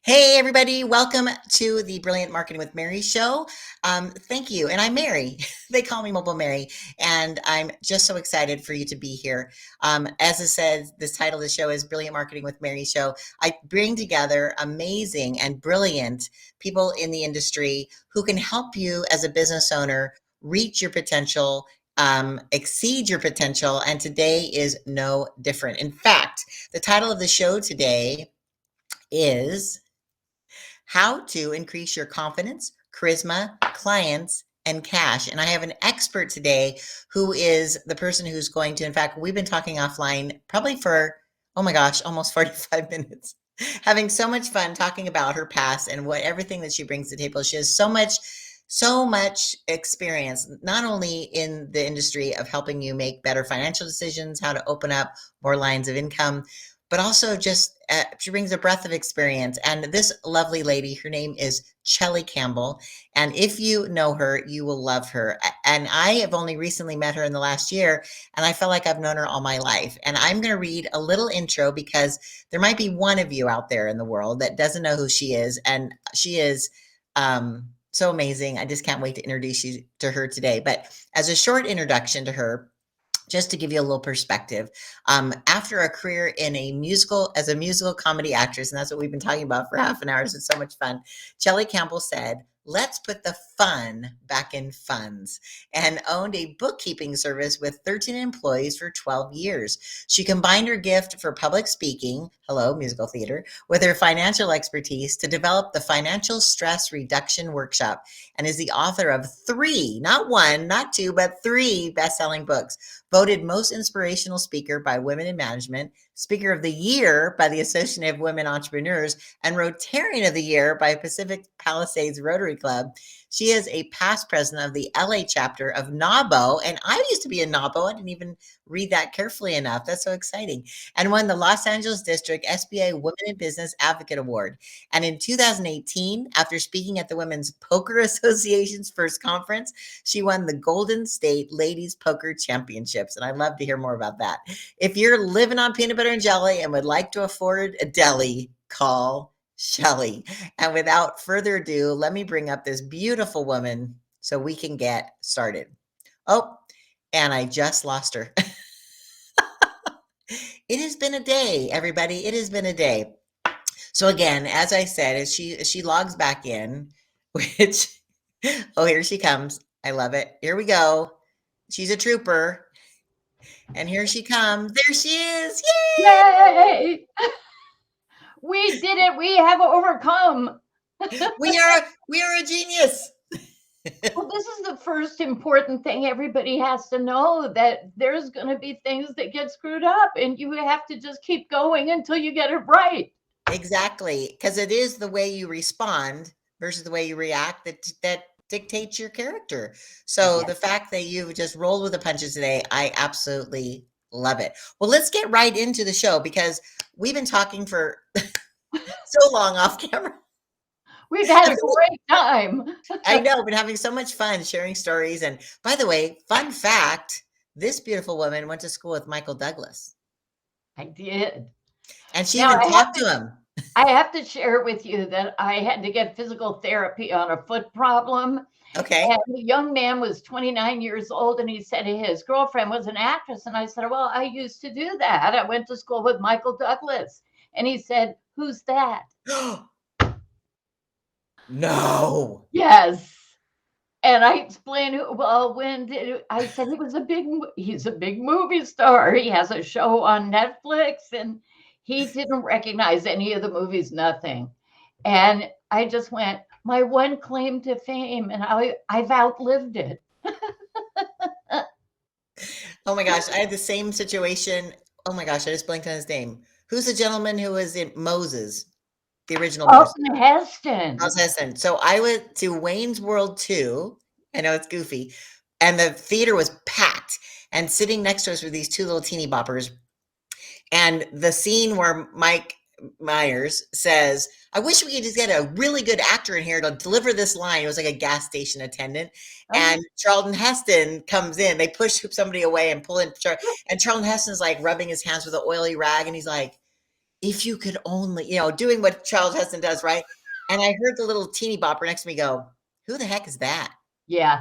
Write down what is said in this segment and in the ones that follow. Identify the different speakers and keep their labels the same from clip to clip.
Speaker 1: Hey, everybody, welcome to the Brilliant Marketing with Mary show. Thank you. And I'm Mary. They call me Mobile Mary. And I'm just so excited for you to be here. As I said, this title of the show is Brilliant Marketing with Mary show. I bring together amazing and brilliant people in the industry who can help you as a business owner reach your potential, exceed your potential. And today is no different. In fact, the title of the show today is how to increase your confidence, charisma, clients, and cash. And I have an expert today who is the person who's going to, in fact, we've been talking offline probably for, oh my gosh, almost 45 minutes, having so much fun talking about her past and what everything that she brings to the table. She has so much experience, not only in the industry of helping you make better financial decisions, how to open up more lines of income, but also just she brings a breadth of experience. And this lovely lady, her name is Chellie Campbell. And if you know her, you will love her. And I have only recently met her in the last year, and I feel like I've known her all my life. And I'm going to read a little intro because there might be one of you out there in the world that doesn't know who she is. And she is so amazing. I just can't wait to introduce you to her today. But as a short introduction to her, just to give you a little perspective, after a career in a musical as a musical comedy actress, and that's what we've been talking about for half an hour, so it's so much fun. Chellie Campbell said, "Let's put the fun back in funds," and owned a bookkeeping service with 13 employees for 12 years. She combined her gift for public speaking, hello, musical theater, with her financial expertise to develop the Financial Stress Reduction Workshop, and is the author of three, not one, not two, but three best-selling books. Voted most inspirational speaker by Women in Management, Speaker of the Year by the Association of Women Entrepreneurs, and Rotarian of the Year by Pacific Palisades Rotary Club. She is a past president of the LA chapter of NAWBO, and I used to be in NAWBO. I didn't even read that carefully enough. That's so exciting. And won the Los Angeles District SBA Women in Business Advocate Award. And in 2018, after speaking at the Women's Poker Association's first conference, she won the Golden State Ladies Poker Championships. And I'd love to hear more about that. If you're living on peanut butter and jelly and would like to afford a deli, call Chellie. And without further ado, let me bring up this beautiful woman so we can get started. Oh, and I just lost her. It has been a day, everybody. It has been a day. So again, as I said, as she logs back in, which oh, here she comes. I love it. Here we go. She's a trooper. And here she comes. There she is. Yay!
Speaker 2: Yay! We did it. We have overcome.
Speaker 1: We are a genius.
Speaker 2: Well, this is the first important thing everybody has to know, that there's going to be things that get screwed up and you have to just keep going until you get it right.
Speaker 1: Exactly. Because it is the way you respond versus the way you react that dictates your character. So the
Speaker 2: Yes.
Speaker 1: fact that you've just rolled with the punches today, I absolutely love it. Well, let's get right into the show because we've been talking for so long off camera.
Speaker 2: We've had a great time.
Speaker 1: I know, been having so much fun sharing stories. And by the way, fun fact, this beautiful woman went to school with Michael Douglas.
Speaker 2: I did.
Speaker 1: And she
Speaker 2: Now
Speaker 1: even talked to him.
Speaker 2: I have to share with you that I had to get physical therapy on a foot problem.
Speaker 1: Okay.
Speaker 2: And the young man was 29 years old, and he said his girlfriend was an actress. And I said, well, I used to do that. I went to school with Michael Douglas. And he said, who's that?
Speaker 1: No.
Speaker 2: Yes. And I explained, well, I said he's a big movie star. He has a show on Netflix, and he didn't recognize any of the movies, nothing. And I just went, my one claim to fame, and I've outlived it.
Speaker 1: Oh my gosh, I had the same situation. Oh my gosh, I just blanked on his name. Who's the gentleman who was in Moses, the original Moses?
Speaker 2: Charlton Heston.
Speaker 1: Listen, so I went to Wayne's World 2. I know it's goofy. And the theater was packed. And sitting next to us were these two little teeny boppers. And the scene where Mike Myers says, I wish we could just get a really good actor in here to deliver this line. It was like a gas station attendant. And Charlton Heston comes in. They push somebody away and pull in. And Charlton Heston's like rubbing his hands with an oily rag. And he's like, if you could only, doing what Charles Heston does, right? And I heard the little teeny bopper next to me go, who the heck is that?
Speaker 2: Yeah,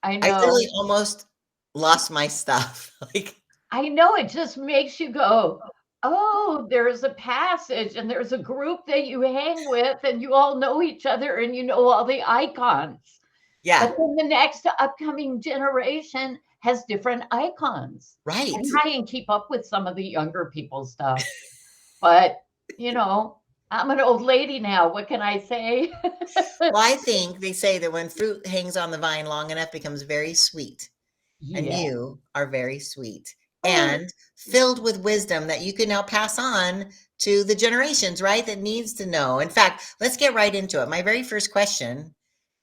Speaker 2: I
Speaker 1: I literally
Speaker 2: know.
Speaker 1: almost lost my stuff. Like,
Speaker 2: I know, it just makes you go, "Oh, there's a passage and there's a group that you hang with and you all know each other and you know all the icons." But
Speaker 1: yeah,
Speaker 2: then the next upcoming generation has different icons. I
Speaker 1: right.
Speaker 2: try and keep up with some of the younger people's stuff, but, you know, I'm an old lady now, what can I say?
Speaker 1: Well, I think they say that when fruit hangs on the vine long enough, it becomes very sweet. And
Speaker 2: Yeah.
Speaker 1: you are very sweet
Speaker 2: Oh,
Speaker 1: and filled with wisdom that you can now pass on to the generations, right? That needs to know. In fact, let's get right into it. My very first question,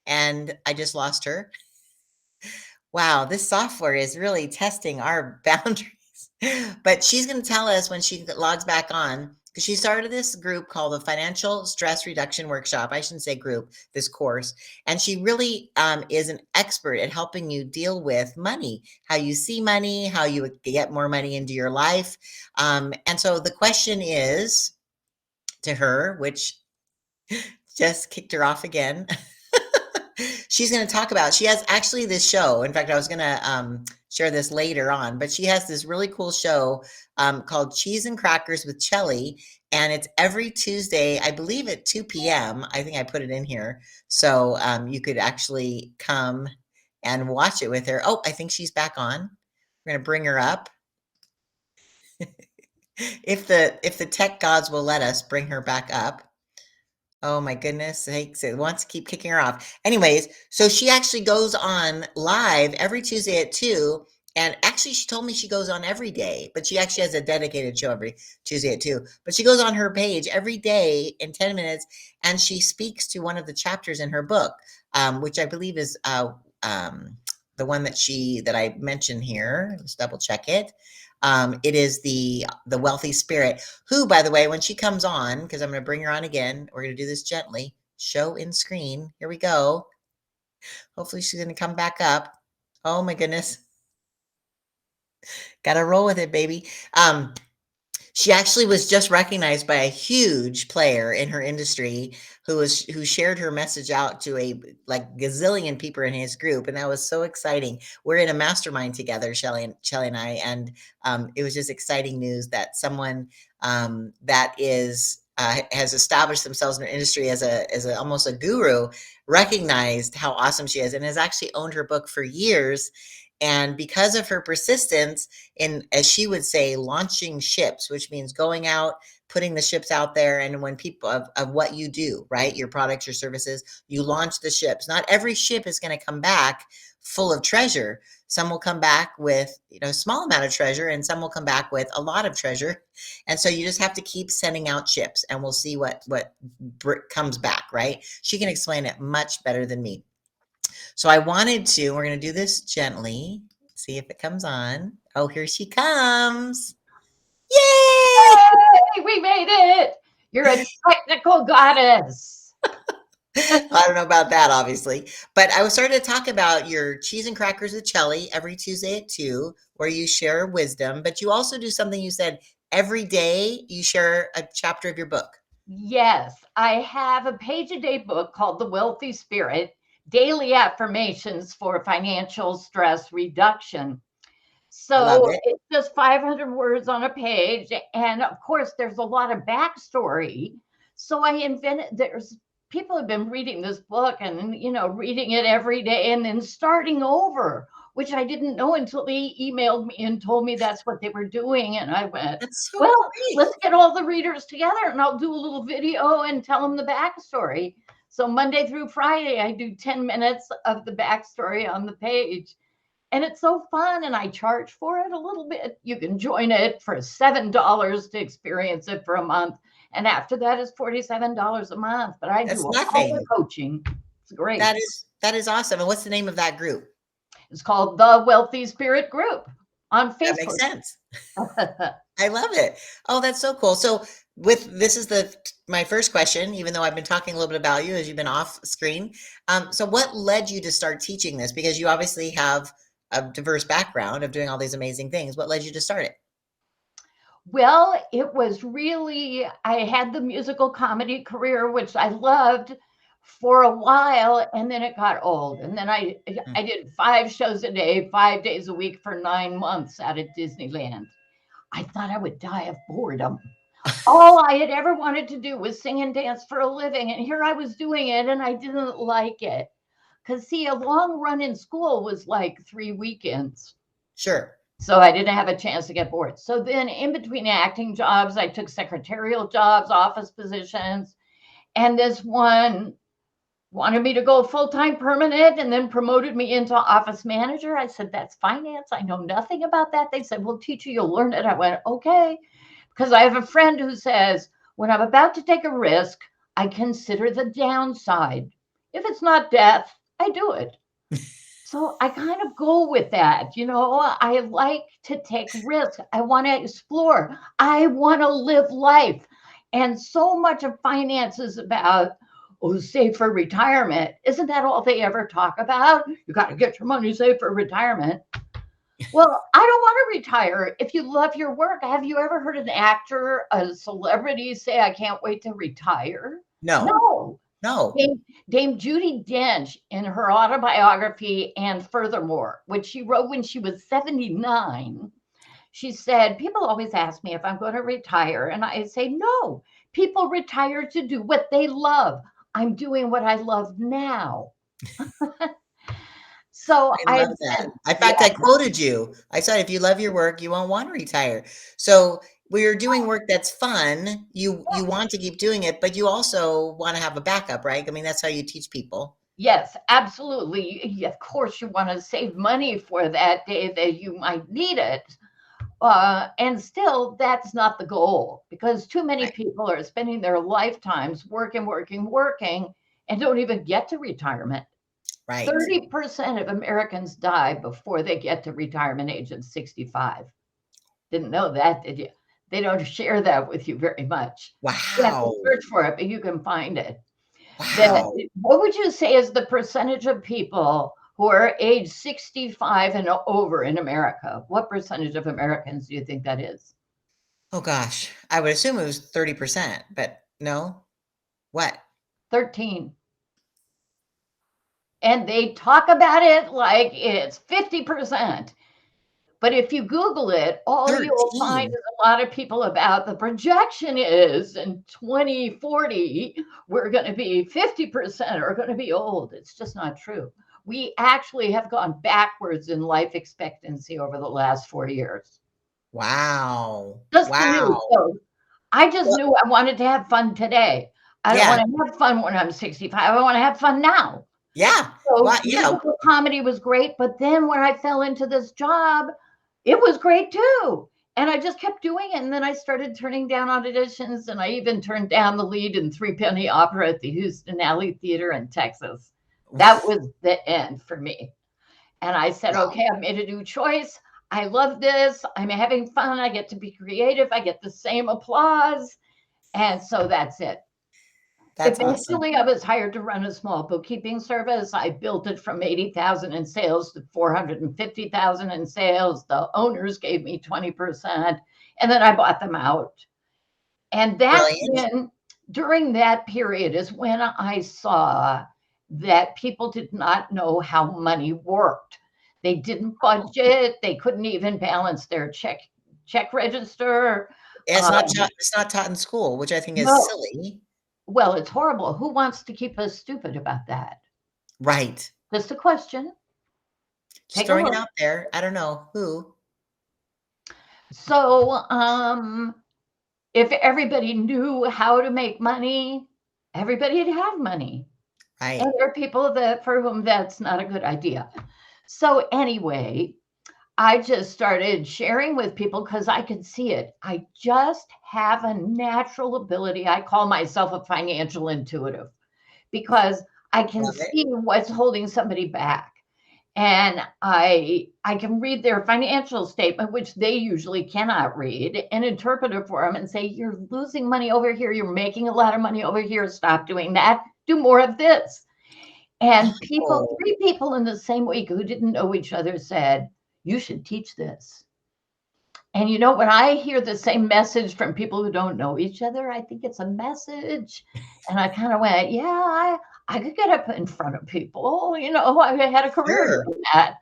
Speaker 1: and I just lost her. Wow, this software is really testing our boundaries. But she's going to tell us when she logs back on, because she started this group called the Financial Stress Reduction Workshop. I shouldn't say group, this course. And she really is an expert at helping you deal with money, how you see money, how you get more money into your life. And so the question is to her, which just kicked her off again. She's going to talk about, she has actually this show. In fact, I was going to share this later on, but she has this really cool show called Cheese and Crackers with Chellie. And it's every Tuesday, I believe at 2 p.m. I think I put it in here. So you could actually come and watch it with her. Oh, I think she's back on. We're going to bring her up. If the tech gods will let us bring her back up. Oh my goodness sakes, it wants to keep kicking her off. Anyways, so she actually goes on live every Tuesday at 2. And actually, she told me she goes on every day, but she actually has a dedicated show every Tuesday at 2. But she goes on her page every day in 10 minutes and she speaks to one of the chapters in her book, which I believe is the one that I mentioned here. Let's double check it. It is the wealthy spirit, who, by the way, when she comes on, because I'm going to bring her on again, we're going to do this gently. Show in screen. Here we go. Hopefully, she's going to come back up. Oh my goodness, got to roll with it, baby. She actually was just recognized by a huge player in her industry who shared her message out to a like gazillion people in his group, and that was so exciting. We're in a mastermind together, Chellie and I, and it was just exciting news that someone that is has established themselves in her industry as a almost a guru recognized how awesome she is and has actually owned her book for years. And because of her persistence in, as she would say, launching ships, which means going out, putting the ships out there. And when people of what you do, right? Your products, your services, you launch the ships. Not every ship is going to come back full of treasure. Some will come back with, a small amount of treasure and some will come back with a lot of treasure. And so you just have to keep sending out ships and we'll see what comes back, right? She can explain it much better than me. So I wanted to, we're going to do this gently, see if it comes on. Oh, here she comes. Yay!
Speaker 2: hey, we made it. You're a technical goddess.
Speaker 1: I don't know about that, obviously. But I was starting to talk about your cheese and crackers with Chellie every Tuesday at 2, where you share wisdom, but you also do something you said every day you share a chapter of your book.
Speaker 2: Yes, I have a page a day book called The Wealthy Spirit, Daily Affirmations for Financial Stress Reduction.
Speaker 1: Love
Speaker 2: So
Speaker 1: it.
Speaker 2: it's just 500 words on a page. And of course, there's a lot of backstory. So I invented, there's people have been reading this book and, reading it every day and then starting over, which I didn't know until they emailed me and told me that's what they were doing. And I went,
Speaker 1: That's so
Speaker 2: well,
Speaker 1: great.
Speaker 2: let's get all the readers together and I'll do a little video and tell them the backstory. So Monday through Friday, I do 10 minutes of the backstory on the page. And it's so fun, and I charge for it a little bit. You can join it for $7 to experience it for a month. And after that is $47 a month. But I do
Speaker 1: That's
Speaker 2: all the
Speaker 1: nothing.
Speaker 2: coaching. It's great.
Speaker 1: That is awesome. And what's the name of that group?
Speaker 2: It's called the Wealthy Spirit Group on
Speaker 1: That makes
Speaker 2: Facebook.
Speaker 1: sense. I love it. Oh, that's so cool. So this is my first question, even though I've been talking a little bit about you as you've been off screen. So what led you to start teaching this? Because you obviously have a diverse background of doing all these amazing things. What led you to start it?
Speaker 2: Well, it was really, I had the musical comedy career, which I loved for a while, and then it got old. And then
Speaker 1: Mm,
Speaker 2: I did 5 shows a day, 5 days a week for 9 months out at Disneyland. I thought I would die of boredom. All I had ever wanted to do was sing and dance for a living. And here I was doing it and I didn't like it. Because, see, a long run in school was like 3 weekends.
Speaker 1: sure.
Speaker 2: So I didn't have a chance to get bored. So then, in between acting jobs, I took secretarial jobs, office positions. And this one wanted me to go full time permanent and then promoted me into office manager. I said, "That's finance. I know nothing about that." They said, "We'll teach you, you'll learn it." I went, "Okay." Because I have a friend who says, when I'm about to take a risk, I consider the downside. If it's not death, I do it. So I kind of go with that. I like to take risks. I want to explore. I want to live life. And so much of finance is about, oh, save for retirement. Isn't that all they ever talk about? You got to get your money saved for retirement. Well, I don't want to retire. If you love your work, have you ever heard an actor, a celebrity say, "I can't wait to retire"?
Speaker 1: No,
Speaker 2: No.
Speaker 1: no.
Speaker 2: Dame Judi Dench, in her autobiography, and furthermore, which she wrote when she was 79, she said, "People always ask me if I'm going to retire. And I say, no, people retire to do what they love. I'm doing what I love now." So
Speaker 1: I
Speaker 2: I
Speaker 1: love that.
Speaker 2: said,
Speaker 1: In
Speaker 2: yeah,
Speaker 1: fact, I quoted you. I said, if you love your work, you won't want to retire. So when you're doing work that's fun, you want to keep doing it, but you also want to have a backup, right? I mean, that's how you teach people.
Speaker 2: yes, absolutely. Of course, you want to save money for that day that you might need it. And still, that's not the goal because too many
Speaker 1: Right.
Speaker 2: people are spending their lifetimes working, working, working, and don't even get to retirement.
Speaker 1: Right.
Speaker 2: 30% of Americans die before they get to retirement age at 65. Didn't know that, did you? They don't share that with you very much. You have to
Speaker 1: Wow.
Speaker 2: search for it, but you can find it.
Speaker 1: Wow.
Speaker 2: What would you say is the percentage of people who are age 65 and over in America? What percentage of Americans do you think that is?
Speaker 1: Oh gosh. I would assume it was 30%, but no. What?
Speaker 2: 13. And they talk about it like it's 50%. But if you Google it, all you'll find
Speaker 1: 13.
Speaker 2: is a lot of people about the projection is in 2040, we're going to be 50% are going to be old. It's just not true. We actually have gone backwards in life expectancy over the last 4 years.
Speaker 1: Wow.
Speaker 2: Just really.
Speaker 1: Wow.
Speaker 2: So I just
Speaker 1: Well,
Speaker 2: knew I wanted to have fun today. I don't
Speaker 1: yeah.
Speaker 2: want to have fun when I'm 65. I want to have fun now.
Speaker 1: Yeah.
Speaker 2: So
Speaker 1: Well, yeah.
Speaker 2: musical comedy was great, but then when I fell into this job, it was great too. And I just kept doing it. And then I started turning down auditions, and I even turned down the lead in Three Penny Opera at the Houston Alley Theater in Texas. That was the end for me. And I said,
Speaker 1: Wow.
Speaker 2: okay, I've made a new choice. I love this. I'm having fun. I get to be creative. I get the same applause. And so that's it.
Speaker 1: That's awesome.
Speaker 2: Eventually, I was hired to run a small bookkeeping service. I built it from 80,000 in sales to 450,000 in sales. The owners gave me 20%, and then I bought them out. And that's
Speaker 1: Brilliant.
Speaker 2: when, during that period, is when I saw that people did not know how money worked. They didn't budget. They couldn't even balance their check register.
Speaker 1: It's not taught in school, which I think is
Speaker 2: No,
Speaker 1: silly.
Speaker 2: well, it's horrible. Who wants to keep us stupid about that?
Speaker 1: Right.
Speaker 2: Just a question.
Speaker 1: Just
Speaker 2: Take a
Speaker 1: throwing it
Speaker 2: look.
Speaker 1: out there. I don't know who.
Speaker 2: So, if everybody knew how to make money, everybody'd have money. And
Speaker 1: Right.
Speaker 2: there are people that for whom that's not a good idea. So anyway, I just started sharing with people because I could see it. I just have a natural ability. I call myself a financial intuitive because I can
Speaker 1: Love it.
Speaker 2: see what's holding somebody back. And I can read their financial statement, which they usually cannot read, and interpret it for them and say, "You're losing money over here. You're making a lot of money over here. Stop doing that. Do more of this." And
Speaker 1: Oh,
Speaker 2: 3 people in the same week who didn't know each other said, "You should teach this." And you know, when I hear the same message from people who don't know each other, I think it's a message. And I kind of went, yeah, I could get up in front of people. You know, I had a career
Speaker 1: Sure.
Speaker 2: doing that.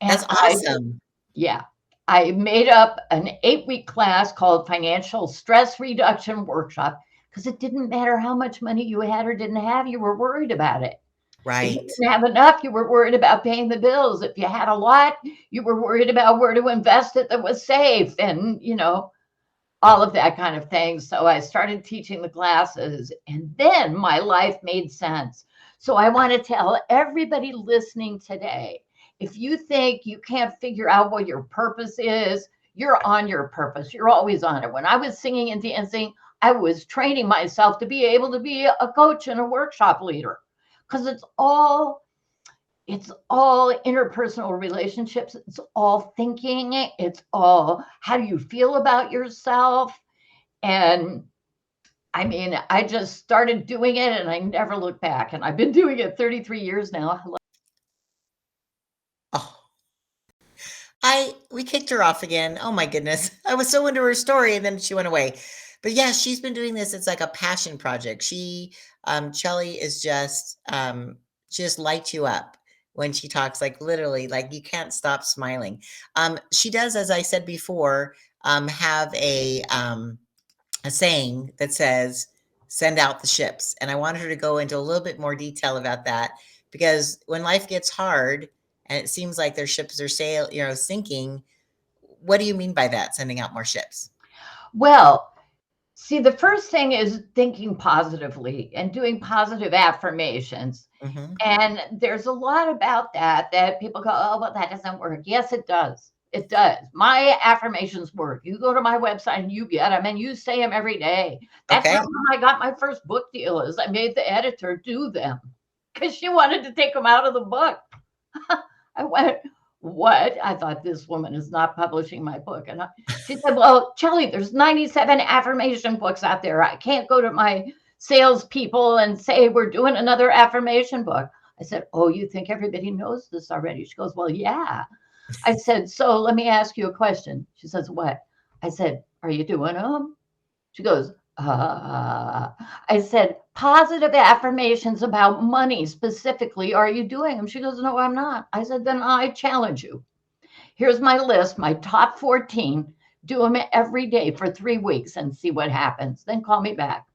Speaker 2: And
Speaker 1: That's
Speaker 2: I
Speaker 1: awesome.
Speaker 2: yeah. I made up an 8-week class called Financial Stress Reduction Workshop because it didn't matter how much money you had or didn't have, you were worried about it. If you
Speaker 1: Right.
Speaker 2: didn't have enough, you were worried about paying the bills. If you had a lot, you were worried about where to invest it that was safe and, you know, all of that kind of thing. So I started teaching the classes, and then my life made sense. So I want to tell everybody listening today, if you think you can't figure out what your purpose is, you're on your purpose. You're always on it. When I was singing and dancing, I was training myself to be able to be a coach and a workshop leader because it's all interpersonal relationships. It's all thinking. It's all how do you feel about yourself? And I mean, I just started doing it and I never looked back. And I've been doing it 33 years now.
Speaker 1: Oh, we kicked her off again. Oh my goodness. I was so into her story and then she went away. But yeah, she's been doing this. It's like a passion project. Chellie is she just lights you up when she talks, like literally, like you can't stop smiling. She does, as I said before, have a saying that says, send out the ships. And I wanted her to go into a little bit more detail about that because when life gets hard and it seems like their ships are sinking, what do you mean by that? Sending out more ships?
Speaker 2: Well, see, the first thing is thinking positively and doing positive affirmations.
Speaker 1: Hmm.
Speaker 2: And there's a lot about that people go, oh, well, that doesn't work. Yes, it does. It does. My affirmations work. You go to my website and you get them and you say them every day. That's how
Speaker 1: Okay.
Speaker 2: I got my first book deal is I made the editor do them because she wanted to take them out of the book. I went, what? I thought this woman is not publishing my book. And she said, well, Chellie, there's 97 affirmation books out there. I can't go to my salespeople and say, we're doing another affirmation book. I said, oh, you think everybody knows this already? She goes, well, yeah. I said, so let me ask you a question. She says, what? I said, are you doing them? She goes, I said, positive affirmations about money specifically. Are you doing them? She goes, no, I'm not. I said, then I challenge you. Here's my list, my top 14. Do them every day for 3 weeks and see what happens. Then call me back.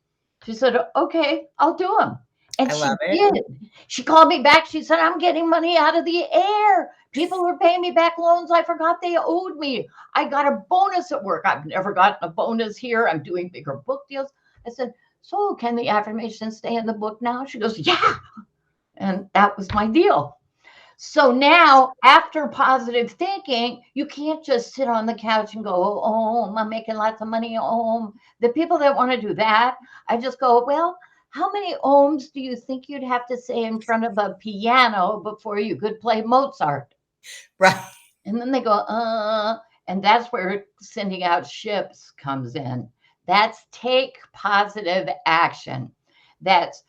Speaker 2: She said, okay, I'll do them. And
Speaker 1: I
Speaker 2: she
Speaker 1: love it.
Speaker 2: did. She called me back. She said, I'm getting money out of the air. People were paying me back loans I forgot they owed me. I got a bonus at work. I've never gotten a bonus here. I'm doing bigger book deals. I said, so can the affirmations stay in the book now? She goes, yeah. And that was my deal. So now, after positive thinking, you can't just sit on the couch and go, oh, I'm making lots of money. Oh, the people that want to do that, I just go, well, how many ohms do you think you'd have to say in front of a piano before you could play Mozart?
Speaker 1: Right.
Speaker 2: And then they go, and that's where sending out ships comes in. That's take positive action. That's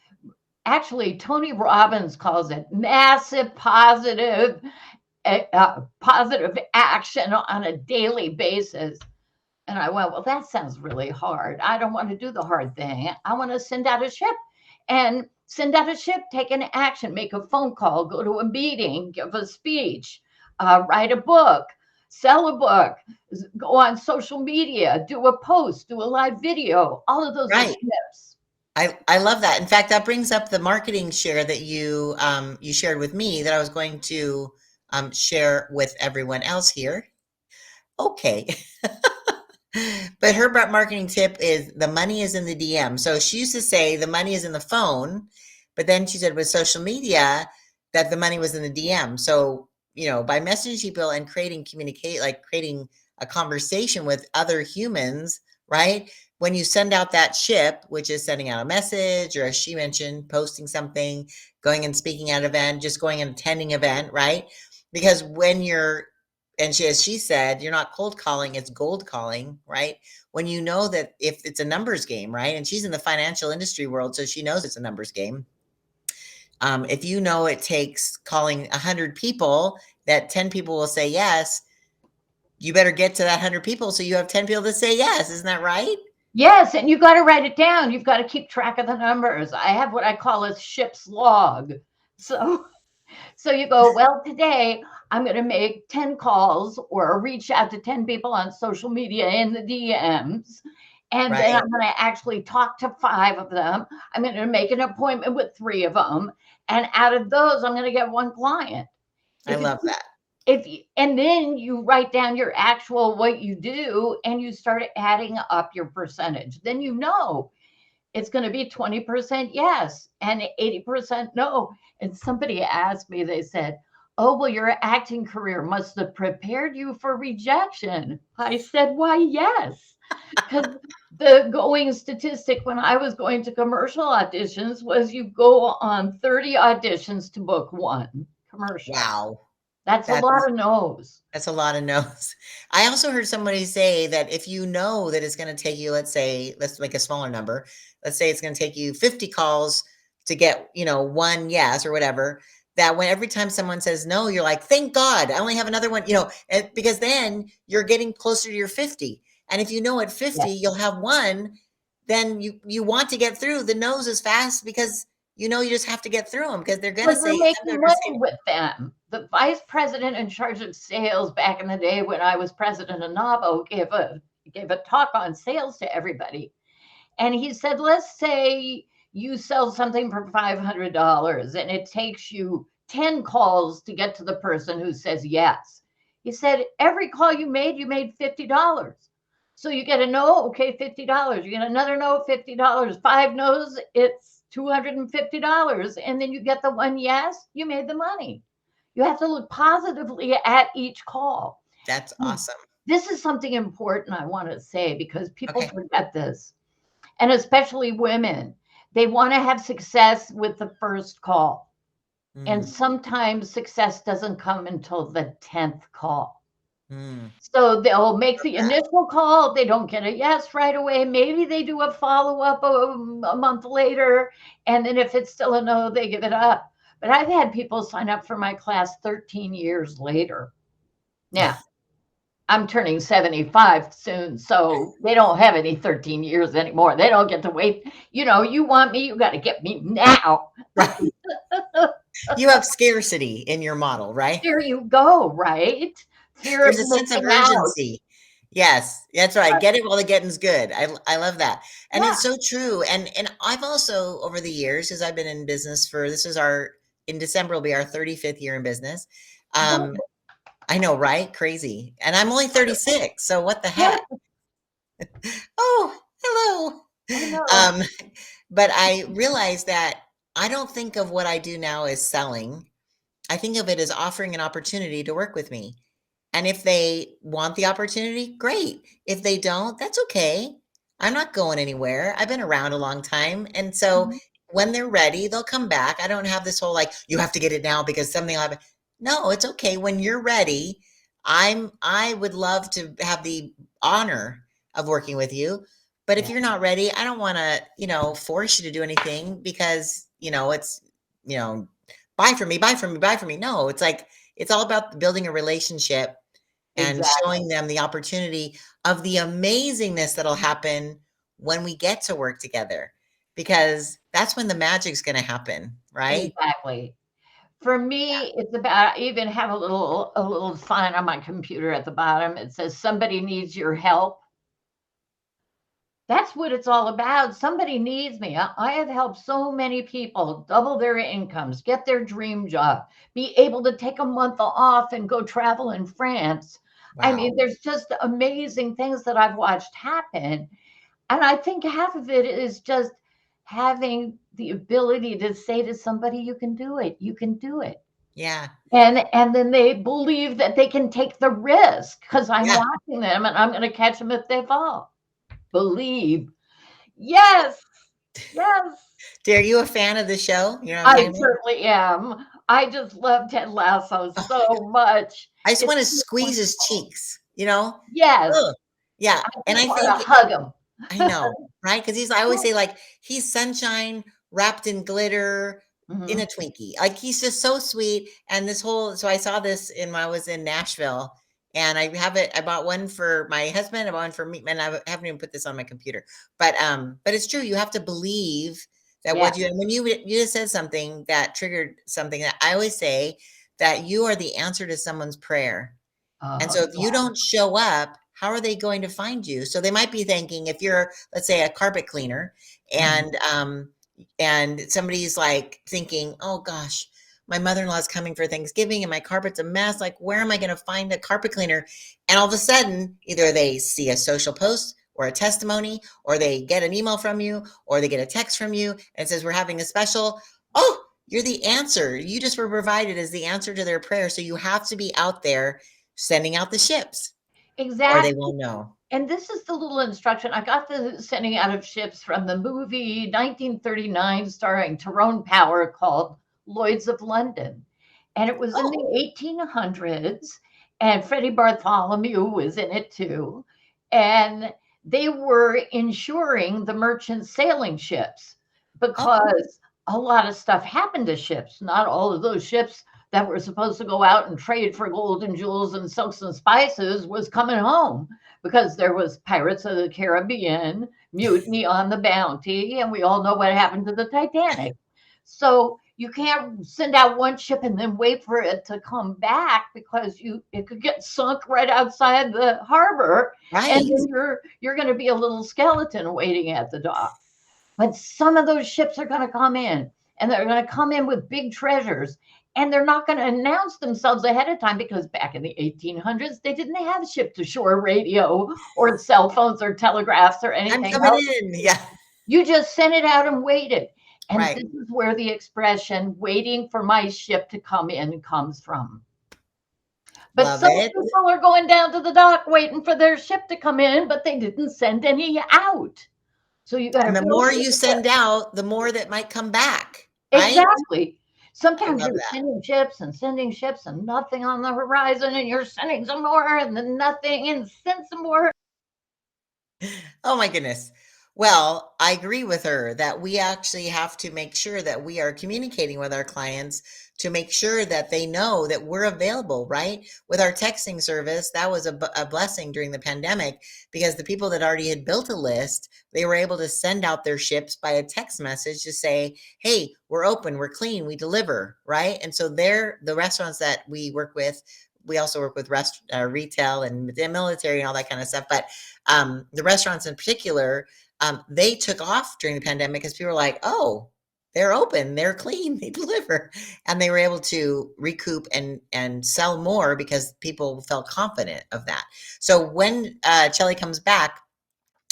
Speaker 2: actually Tony Robbins calls it massive positive action on a daily basis. And I went, well, that sounds really hard. I don't want to do the hard thing. I want to send out a ship and send out a ship, take an action, make a phone call, go to a meeting, give a speech, write a book, sell a book, go on social media, do a post, do a live video. All of those are
Speaker 1: Right.
Speaker 2: ships.
Speaker 1: I love that. In fact, that brings up the marketing share that you shared with me that I was going to share with everyone else here. Okay. But her marketing tip is the money is in the DM. So she used to say the money is in the phone, but then she said with social media that the money was in the DM. So, by messaging people and creating a conversation with other humans, right? When you send out that ship, which is sending out a message, or as she mentioned, posting something, going and speaking at an event, just going and attending an event, right? Because when you're and as she said, you're not cold calling, it's gold calling, right? When you know that if it's a numbers game, right? And she's in the financial industry world, so she knows it's a numbers game. If you know it takes calling 100 people, that 10 people will say yes, you better get to that 100 people so you have 10 people to say yes. Isn't that right?
Speaker 2: Yes, and you got to write it down. You've got to keep track of the numbers. I have what I call a ship's log. So so you go, well, today I'm going to make 10 calls or reach out to 10 people on social media in the DMs. And then
Speaker 1: Right.
Speaker 2: I'm going to actually talk to 5 of them. I'm going to make an appointment with 3 of them. And out of those, I'm going to get 1 client.
Speaker 1: I
Speaker 2: If it's
Speaker 1: love that.
Speaker 2: if you, and then you write down your actual what you do and you start adding up your percentage. Then you know it's going to be 20% yes and 80% no. And somebody asked me, they said, "Oh, well, your acting career must have prepared you for rejection." I said, "Why, yes." Because the going statistic when I was going to commercial auditions was you go on 30 auditions to book 1 commercial.
Speaker 1: Wow.
Speaker 2: That's a
Speaker 1: That's
Speaker 2: lot of no's.
Speaker 1: That's a lot of no's. I also heard somebody say that if you know that it's going to take you, let's say, let's make a smaller number. Let's say it's going to take you 50 calls to get, one yes or whatever, that when every time someone says no, you're like, thank God, I only have another one, because then you're getting closer to your 50. And if you know at 50
Speaker 2: Yeah.
Speaker 1: you'll have one, then you want to get through the no's as fast because you just have to get through them because they're going to
Speaker 2: Because
Speaker 1: say
Speaker 2: we're
Speaker 1: yes
Speaker 2: making
Speaker 1: or say
Speaker 2: money with them. The vice president in charge of sales back in the day when I was president of NAVO gave a talk on sales to everybody. And he said, let's say you sell something for $500 and it takes you 10 calls to get to the person who says yes. He said, every call you made $50. So you get a no, okay, $50. You get another no, $50. 5 no's, it's $250. And then you get the one yes, you made the money. You have to look positively at each call.
Speaker 1: that's
Speaker 2: Hmm.
Speaker 1: awesome.
Speaker 2: This is something important I want to say because people
Speaker 1: Okay.
Speaker 2: forget this, and especially women. They want to have success with the first call. And
Speaker 1: Mm,
Speaker 2: sometimes success doesn't come until the 10th call.
Speaker 1: mm.
Speaker 2: So they'll make
Speaker 1: Love
Speaker 2: the
Speaker 1: that.
Speaker 2: initial call, they don't get a yes right away. Maybe they do a follow up a month later. And then if it's still a no, they give it up. But I've had people sign up for my class 13 years later. Now, I'm turning 75 soon, so they don't have any 13 years anymore. They don't get to wait. You want me, you got to get me now.
Speaker 1: Right. You have scarcity in your model, right?
Speaker 2: Here you go, right? Fear
Speaker 1: There's
Speaker 2: of
Speaker 1: a sense of
Speaker 2: missing out.
Speaker 1: urgency. Yes, that's right. Get it while the getting's good. I love that. And
Speaker 2: Yeah.
Speaker 1: it's so true. And I've also over the years, because I've been in business for this is our in December will be our 35th year in business. Um,
Speaker 2: Well,
Speaker 1: I know, right? Crazy. And I'm only 36, so what the
Speaker 2: yeah,
Speaker 1: heck? Oh, hello.
Speaker 2: I know.
Speaker 1: Um, but I realized that I don't think of what I do now as selling. I think of it as offering an opportunity to work with me. And if they want the opportunity, great. If they don't, that's okay. I'm not going anywhere. I've been around a long time. And so
Speaker 2: Mhm.
Speaker 1: when they're ready, they'll come back. I don't have this whole like, you have to get it now because something will happen. No, it's okay. When you're ready, I would love to have the honor of working with you. But if
Speaker 2: Yeah,
Speaker 1: you're not ready, I don't want to, force you to do anything because, it's, you know, buy from me, buy from me, buy from me. No, it's like it's all about building a relationship and
Speaker 2: exactly.
Speaker 1: showing them the opportunity of the amazingness that'll happen when we get to work together because that's when the magic's going to happen, right?
Speaker 2: Exactly. For me, it's about I even have a little sign on my computer at the bottom. It says somebody needs your help. That's what it's all about. Somebody needs me. I have helped so many people double their incomes, get their dream job, be able to take a month off and go travel in France. I
Speaker 1: Wow.
Speaker 2: mean, there's just amazing things that I've watched happen. And I think half of it is just having the ability to say to somebody, you can do it. You can do it.
Speaker 1: Yeah.
Speaker 2: And then they believe that they can take the risk because I'm
Speaker 1: Yeah.
Speaker 2: watching them and I'm going to catch them if they fall. Believe. Yes. Yes.
Speaker 1: Are you a fan of the show? You know what I'm
Speaker 2: I
Speaker 1: talking about?
Speaker 2: certainly am. I just love Ted Lasso so much.
Speaker 1: I just
Speaker 2: It's
Speaker 1: want to
Speaker 2: just
Speaker 1: squeeze his
Speaker 2: wonderful.
Speaker 1: cheeks, you know?
Speaker 2: Yes.
Speaker 1: Ugh. Yeah.
Speaker 2: I
Speaker 1: And
Speaker 2: just
Speaker 1: I
Speaker 2: want to
Speaker 1: think
Speaker 2: hug him.
Speaker 1: I know, right? Because I always say, like, he's sunshine wrapped in glitter in a
Speaker 2: Mhm.
Speaker 1: Twinkie. Like, he's just so sweet. And so I saw this when I was in Nashville. and I have it. I bought one for my husband. I bought one for me, and I haven't even put this on my computer. But it's true. You have to believe that
Speaker 2: Yeah.
Speaker 1: what you and when you just said something that triggered something that I always say that you are the answer to someone's prayer. And so if you
Speaker 2: Yeah.
Speaker 1: don't show up, how are they going to find you? So they might be thinking if you're, let's say, a carpet cleaner
Speaker 2: Mhm.
Speaker 1: and somebody's like thinking, "Oh gosh, my mother-in-law is coming for Thanksgiving and my carpet's a mess. Like, where am I going to find a carpet cleaner?" And all of a sudden, either they see a social post or a testimony, or they get an email from you, or they get a text from you and it says, "We're having a special." Oh, you're the answer. You just were provided as the answer to their prayer. So you have to be out there sending out the ships or they
Speaker 2: Exactly.
Speaker 1: won't know.
Speaker 2: And this is the little instruction. I got the sending out of ships from the movie 1939 starring Tyrone Power called Lloyds of London. And it was in
Speaker 1: Oh,
Speaker 2: the 1800s, and Freddie Bartholomew was in it too. And they were insuring the merchant sailing ships
Speaker 1: oh,
Speaker 2: because a lot of stuff happened to ships. Not all of those ships that were supposed to go out and trade for gold and jewels and silks and spices was coming home because there was Pirates of the Caribbean, mutiny on the Bounty, and we all know what happened to the Titanic. So you can't send out one ship and then wait for it to come back because it could get sunk right outside the harbor, and
Speaker 1: right.
Speaker 2: then you're going to be a little skeleton waiting at the dock. But some of those ships are going to come in, and they're going to come in with big treasures, and they're not going to announce themselves ahead of time because back in the 1800s they didn't have ship to shore radio or cell phones or telegraphs or
Speaker 1: I'm
Speaker 2: anything
Speaker 1: coming
Speaker 2: else.
Speaker 1: in. Yeah,
Speaker 2: You just sent it out and waited. And
Speaker 1: right.
Speaker 2: this is where the expression waiting for my ship to come in comes from. But
Speaker 1: Love
Speaker 2: some
Speaker 1: it.
Speaker 2: people are going down to the dock waiting for their ship to come in, but they didn't send any out. So you got to
Speaker 1: And the
Speaker 2: really
Speaker 1: more you send out, the more that might come back, right?
Speaker 2: exactly.
Speaker 1: I
Speaker 2: Sometimes
Speaker 1: love
Speaker 2: you're
Speaker 1: that.
Speaker 2: sending ships and nothing on the horizon, and you're sending some more and then nothing and send some more.
Speaker 1: Oh my goodness. Well, I agree with her that we actually have to make sure that we are communicating with our clients to make sure that they know that we're available, right? With our texting service, that was a blessing during the pandemic because the people that already had built a list, they were able to send out their ships by a text message to say, "Hey, we're open, we're clean, we deliver," right? And so they're the restaurants that we work with. We also work with retail and the military and all that kind of stuff. But the restaurants in particular, they took off during the pandemic because people were like, "Oh, they're open, they're clean, they deliver," and they were able to recoup and sell more because people felt confident of that. So when Chellie comes back,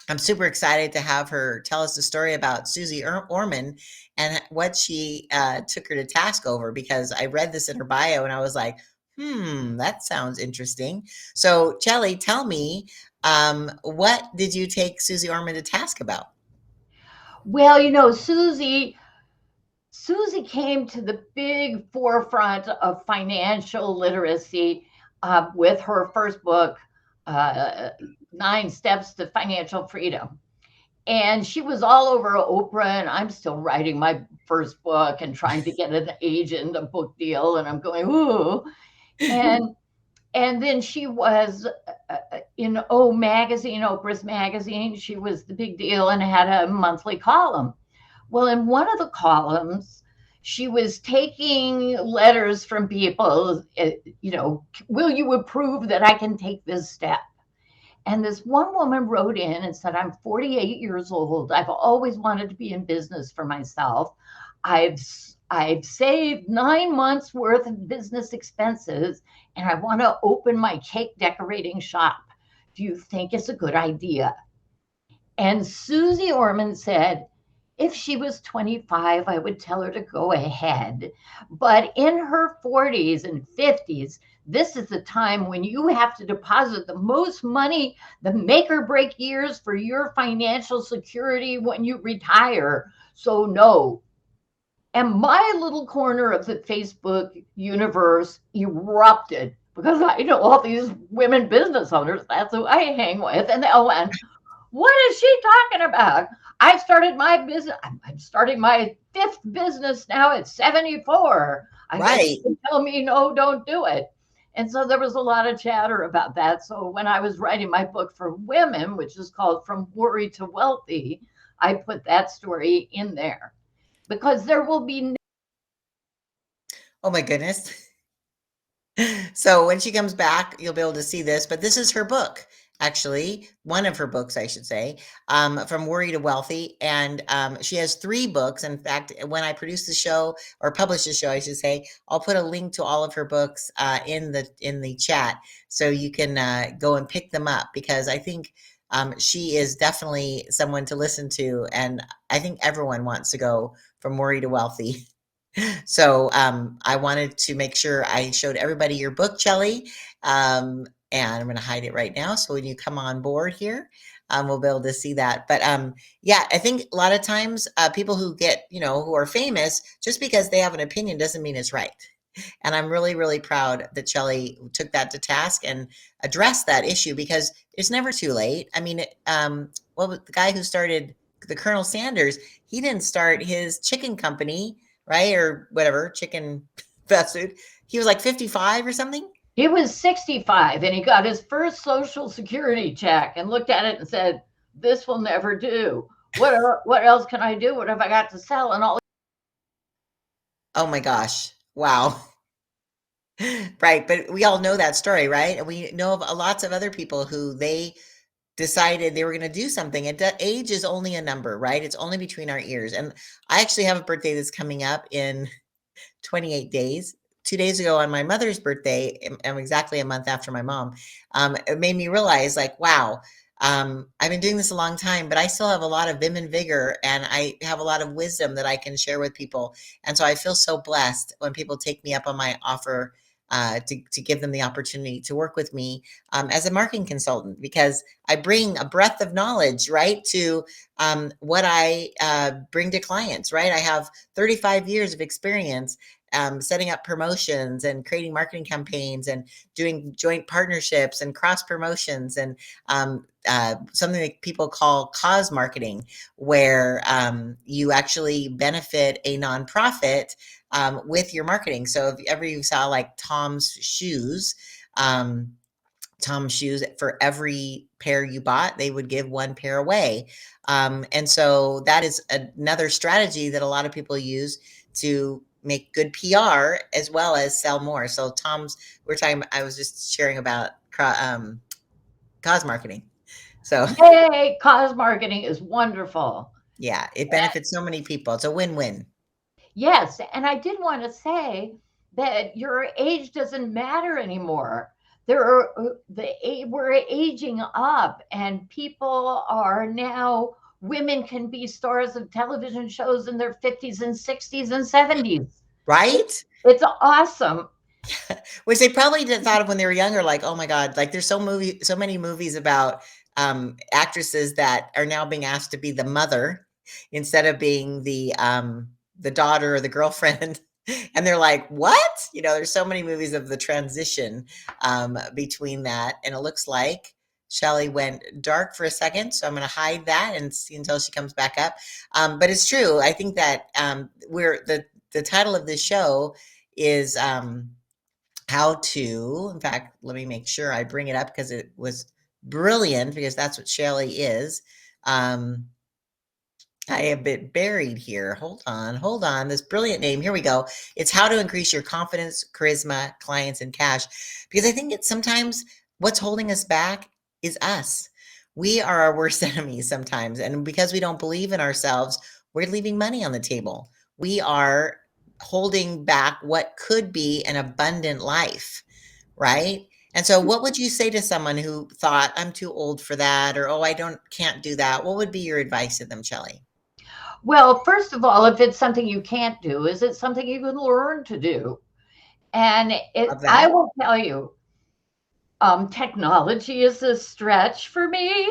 Speaker 1: I'm super excited to have her tell us the story about Susie Orman and what she took her to task over because I read this in her bio and I was like, that sounds interesting. So, Chellie, tell me, what did you take Susie Orman to task about?
Speaker 2: Well, Susie came to the big forefront of financial literacy with her first book, uh, 9 Steps to Financial Freedom. And she was all over Oprah, and I'm still writing my first book and trying to get an agent, a book deal, and I'm going, ooh. And and then she was in magazine, Oprah's magazine. She was the big deal and had a monthly column. Well, in one of the columns, she was taking letters from people, will you approve that I can take this step? And this one woman wrote in and said, I'm 48 years old. I've always wanted to be in business for myself. I've I've saved 9 months worth of business expenses and I want to open my cake decorating shop. Do you think it's a good idea? And Susie Orman said, if she was 25, I would tell her to go ahead. But in her 40s and 50s, this is the time when you have to deposit the most money, the make or break years for your financial security when you retire. So, no. And my little corner of the Facebook universe erupted because I know all these women business owners. That's who I hang with. And they all went, what is she talking about? I started my business. I'm starting my fifth business now at 74. I guess
Speaker 1: Right.
Speaker 2: you can tell me no, don't do it. And so there was a lot of chatter about that. So when I was writing my book for women, which is called From Worry to Wealthy, I put that story in there because there will be.
Speaker 1: Oh my goodness. So when she comes back, you'll be able to see this, but this is her book, actually, one of her books, I should say, From Worry to Wealthy. And she has 3 books. In fact, when I produce the show or publish the show, I should say, I'll put a link to all of her books in the chat so you can go and pick them up because I think she is definitely someone to listen to. And I think everyone wants to go from worry to wealthy. So I wanted to make sure I showed everybody your book, Chellie. And I'm going to hide it right now. So when you come on board here, we'll be able to see that. But yeah, I think a lot of times people who get, who are famous, just because they have an opinion doesn't mean it's right. And I'm really, really proud that Chellie took that to task and addressed that issue because it's never too late. I mean, well, the guy who started the Colonel Sanders, he didn't start his chicken company, right? Or whatever, chicken fast food. He was like 55 or something.
Speaker 2: He was 65 and he got his first social security check and looked at it and said, "This will never do. What else can I do? What have I got to sell?" And all.
Speaker 1: Oh my gosh. Wow. Right. But we all know that story, right? And we know of lots of other people who they decided they were going to do something. And age is only a number, right? It's only between our ears. And I actually have a birthday that's coming up in 28 days. 2 days ago on my mother's birthday, I'm exactly a month after my mom. It made me realize, like, wow, I've been doing this a long time, but I still have a lot of vim and vigor, and I have a lot of wisdom that I can share with people. And so I feel so blessed when people take me up on my offer to give them the opportunity to work with me as a marketing consultant because I bring a breadth of knowledge, right, to what I bring to clients, right? I have 35 years of experience setting up promotions and creating marketing campaigns and doing joint partnerships and cross promotions and something that people call cause marketing, where you actually benefit a nonprofit with your marketing. So if ever you saw like um, Tom's shoes, for every pair you bought, they would give 1 pair away. And so that is another strategy that a lot of people use to make good PR as well as sell more. So I was just sharing about cause marketing. So
Speaker 2: Yay, cause marketing is wonderful.
Speaker 1: yeah, it benefits so many people. It's a win-win.
Speaker 2: Yes, and I did want to say that your age doesn't matter anymore. We're aging up, and people are now. Women can be stars of television shows in their 50s and 60s and 70s.
Speaker 1: Right?
Speaker 2: It's awesome.
Speaker 1: Which they probably did thought of when they were younger, like, oh my God, like there's so many movies about actresses that are now being asked to be the mother instead of being the daughter or the girlfriend. And they're like, what? There's so many movies of the transition between that. And it looks like Chellie went dark for a second. So I'm going to hide that and see until she comes back up. But it's true. I think that the title of this show is how to, in fact, let me make sure I bring it up because it was brilliant because that's what Chellie is. Um, I have been buried here. Hold on. This brilliant name. Here we go. It's how to increase your confidence, charisma, clients, and cash. Because I think it's sometimes what's holding us back is us. We are our worst enemies sometimes. And because we don't believe in ourselves, we're leaving money on the table. We are holding back what could be an abundant life, right? And so what would you say to someone who thought, I'm too old for that, or oh, can't do that? What would be your advice to them, Chellie?
Speaker 2: Well, first of all, if it's something you can't do, is it something you can learn to do? And
Speaker 1: Love
Speaker 2: I
Speaker 1: that.
Speaker 2: will tell you, technology is a stretch for me.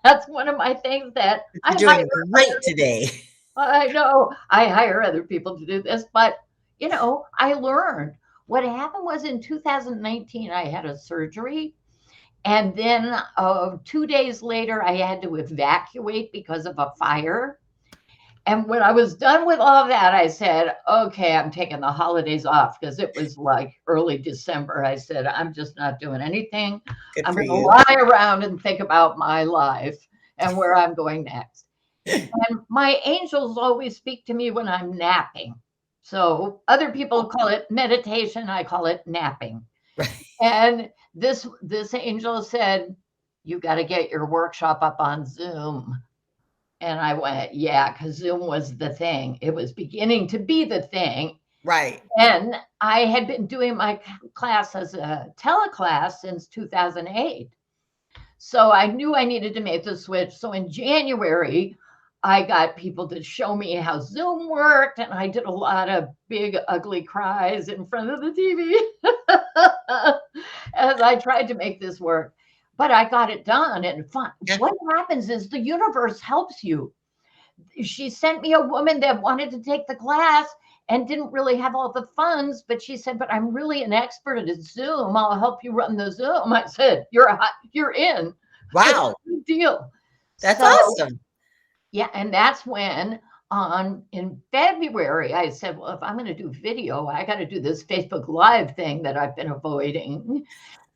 Speaker 2: That's one of my things that
Speaker 1: You're doing great today.
Speaker 2: I know I hire other people to do this, but I learned. What happened was in 2019, I had a surgery. And then 2 days later, I had to evacuate because of a fire. And when I was done with all of that, I said, okay, I'm taking the holidays off because it was like early December. I said, I'm just not doing anything.
Speaker 1: Good
Speaker 2: I'm
Speaker 1: for
Speaker 2: going to
Speaker 1: you.
Speaker 2: lie around and think about my life and where I'm going next. And my angels always speak to me when I'm napping. So other people call it meditation. I call it napping.
Speaker 1: Right.
Speaker 2: And this angel said, you got to get your workshop up on Zoom. And I went, yeah, because Zoom was the thing. It was beginning to be the thing.
Speaker 1: Right.
Speaker 2: And I had been doing my class as a teleclass since 2008. So I knew I needed to make the switch. So in January, I got people to show me how Zoom worked. And I did a lot of big, ugly cries in front of the TV as I tried to make this work. But I got it done. And fun.
Speaker 1: Yeah.
Speaker 2: What happens is the universe helps you. She sent me a woman that wanted to take the class and didn't really have all the funds, but she said, but I'm really an expert at Zoom. I'll help you run the Zoom. I said, you're in.
Speaker 1: Wow.
Speaker 2: Good deal.
Speaker 1: That's
Speaker 2: So
Speaker 1: awesome.
Speaker 2: yeah, and that's when on in February I said, well, if I'm going to do video, I got to do this Facebook Live thing that I've been avoiding.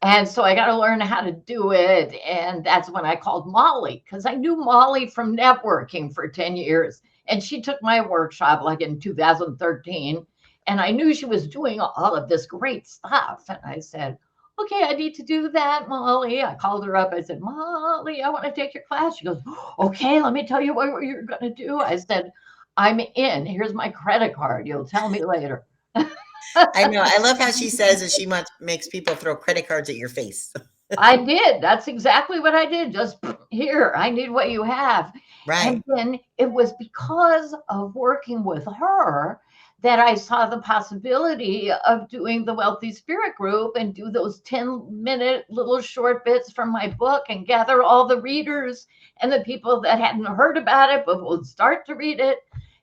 Speaker 2: And so I got to learn how to do it. And that's when I called Molly because I knew Molly from networking for 10 years. And she took my workshop like in 2013. And I knew she was doing all of this great stuff. And I said, okay, I need to do that, Molly. I called her up. I said, Molly, I want to take your class. She goes, okay, let me tell you what you're going to do. I said, I'm in. Here's my credit card. You'll tell me later.
Speaker 1: I know. I love how she says that she makes people throw credit cards at your face.
Speaker 2: I did. That's exactly what I did. Just here, I need what you have.
Speaker 1: Right.
Speaker 2: And then it was because of working with her that I saw the possibility of doing the Wealthy Spirit Group and do those 10-minute little short bits from my book and gather all the readers and the people that hadn't heard about it but would start to read it.